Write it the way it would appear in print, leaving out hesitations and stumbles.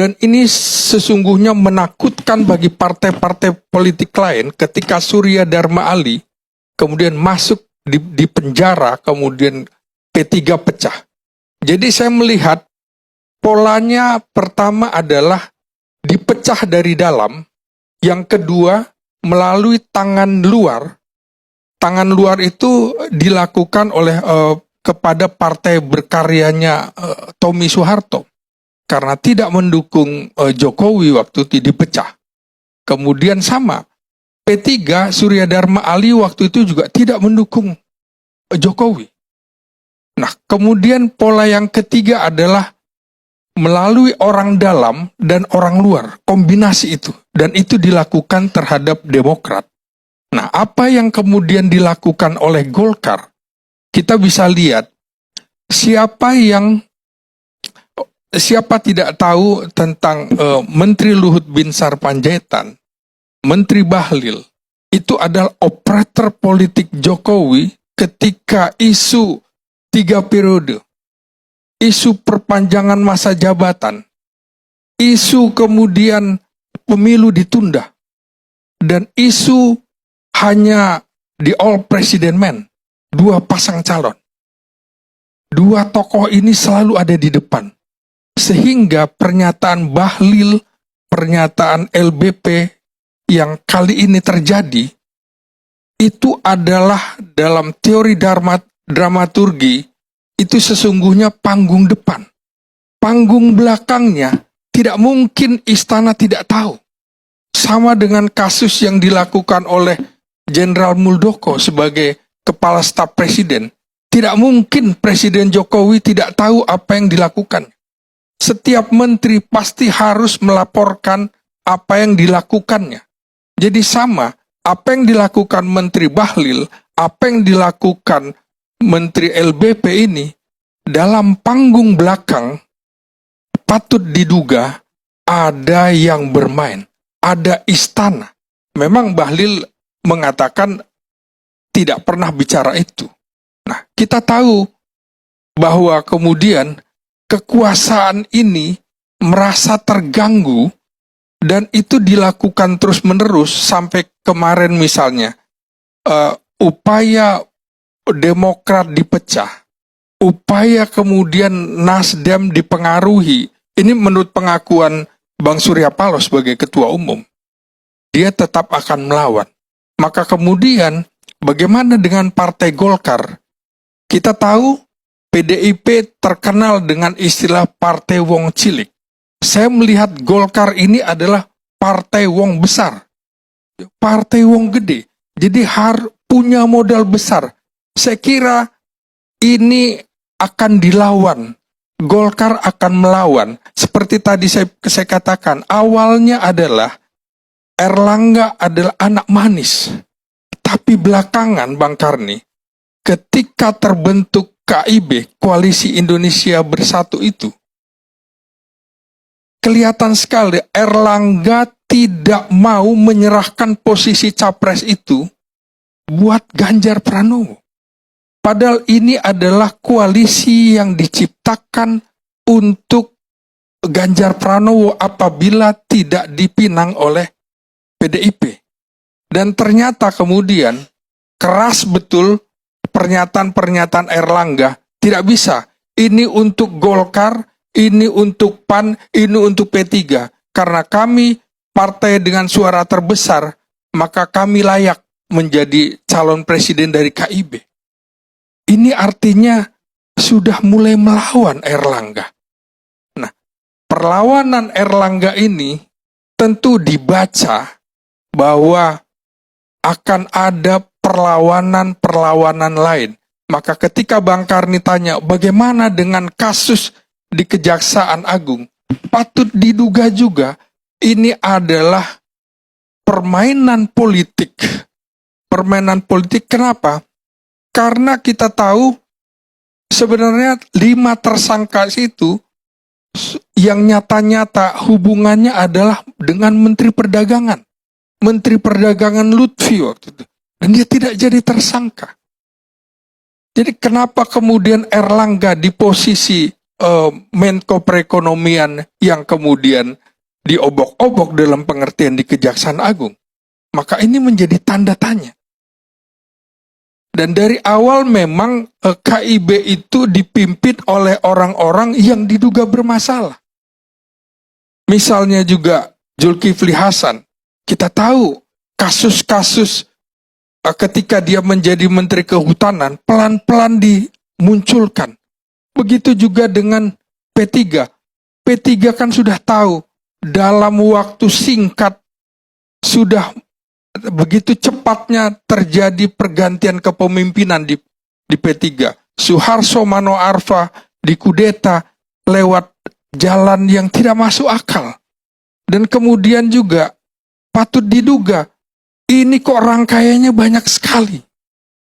Dan ini sesungguhnya menakutkan bagi partai-partai politik lain ketika Surya Dharma Ali kemudian masuk di penjara, kemudian P3 pecah. Jadi saya melihat polanya pertama adalah dipecah dari dalam, yang kedua melalui tangan luar. Tangan luar itu dilakukan oleh kepada partai berkaryanya Tommy Soeharto. Karena tidak mendukung Jokowi waktu itu dipecah. Kemudian sama, P3 Surya Dharma Ali waktu itu juga tidak mendukung Jokowi. Nah, kemudian pola yang ketiga adalah melalui orang dalam dan orang luar, kombinasi itu. Dan itu dilakukan terhadap Demokrat. Nah, apa yang kemudian dilakukan oleh Golkar, kita bisa lihat siapa tidak tahu tentang Menteri Luhut Binsar Panjaitan, Menteri Bahlil, itu adalah operator politik Jokowi ketika isu 3 periode, isu perpanjangan masa jabatan, isu kemudian pemilu ditunda, dan isu hanya di all president men, 2 pasang calon. 2 tokoh ini selalu ada di depan. Sehingga pernyataan Bahlil, pernyataan LBP yang kali ini terjadi, itu adalah dalam teori dramaturgi, itu sesungguhnya panggung depan. Panggung belakangnya tidak mungkin istana tidak tahu. Sama dengan kasus yang dilakukan oleh Jenderal Muldoko sebagai Kepala Staf Presiden. Tidak mungkin Presiden Jokowi tidak tahu apa yang dilakukan. Setiap menteri pasti harus melaporkan apa yang dilakukannya. Jadi sama, apa yang dilakukan Menteri Bahlil, apa yang dilakukan Menteri LBP ini, dalam panggung belakang patut diduga ada yang bermain, ada istana. Memang Bahlil mengatakan tidak pernah bicara itu. Nah, kita tahu bahwa kemudian kekuasaan ini merasa terganggu dan itu dilakukan terus-menerus sampai kemarin misalnya upaya Demokrat dipecah, upaya kemudian Nasdem dipengaruhi. Ini menurut pengakuan Bang Surya Paloh sebagai ketua umum, dia tetap akan melawan. Maka kemudian bagaimana dengan Partai Golkar? Kita tahu PDIP terkenal dengan istilah Partai Wong Cilik. Saya melihat Golkar ini adalah Partai Wong besar. Partai Wong gede. Jadi punya modal besar. Saya kira ini akan dilawan. Golkar akan melawan. Seperti tadi saya katakan, awalnya adalah Erlangga adalah anak manis. Tapi belakangan Bang Karni, ketika terbentuk KIB, Koalisi Indonesia Bersatu itu, kelihatan sekali Erlangga tidak mau menyerahkan posisi capres itu buat Ganjar Pranowo. Padahal ini adalah koalisi yang diciptakan untuk Ganjar Pranowo apabila tidak dipinang oleh PDIP. Dan ternyata kemudian keras betul pernyataan-pernyataan Erlangga, tidak bisa. Ini untuk Golkar, ini untuk PAN, ini untuk P3. Karena kami partai dengan suara terbesar, maka kami layak menjadi calon presiden dari KIB. Ini artinya sudah mulai melawan Erlangga. Nah, perlawanan Erlangga ini tentu dibaca bahwa akan ada perlawanan lain. Maka ketika Bang Karni tanya bagaimana dengan kasus di Kejaksaan Agung, patut diduga juga ini adalah permainan politik. Permainan politik kenapa? Karena kita tahu sebenarnya 5 tersangka itu yang nyata-nyata hubungannya adalah dengan Menteri Perdagangan. Menteri Perdagangan Lutfi waktu itu. Dan dia tidak jadi tersangka. Jadi kenapa kemudian Erlangga di posisi Menko Perekonomian yang kemudian diobok-obok dalam pengertian di Kejaksaan Agung, maka ini menjadi tanda tanya. Dan dari awal memang KIB itu dipimpin oleh orang-orang yang diduga bermasalah. Misalnya juga Zulkifli Hasan, kita tahu kasus-kasus ketika dia menjadi Menteri Kehutanan pelan-pelan dimunculkan. Begitu juga dengan P3. P3 kan sudah tahu dalam waktu singkat sudah begitu cepatnya terjadi pergantian kepemimpinan di P3. Suharso Mano Arfa dikudeta lewat jalan yang tidak masuk akal. Dan kemudian juga patut diduga ini kok rangkaiannya banyak sekali.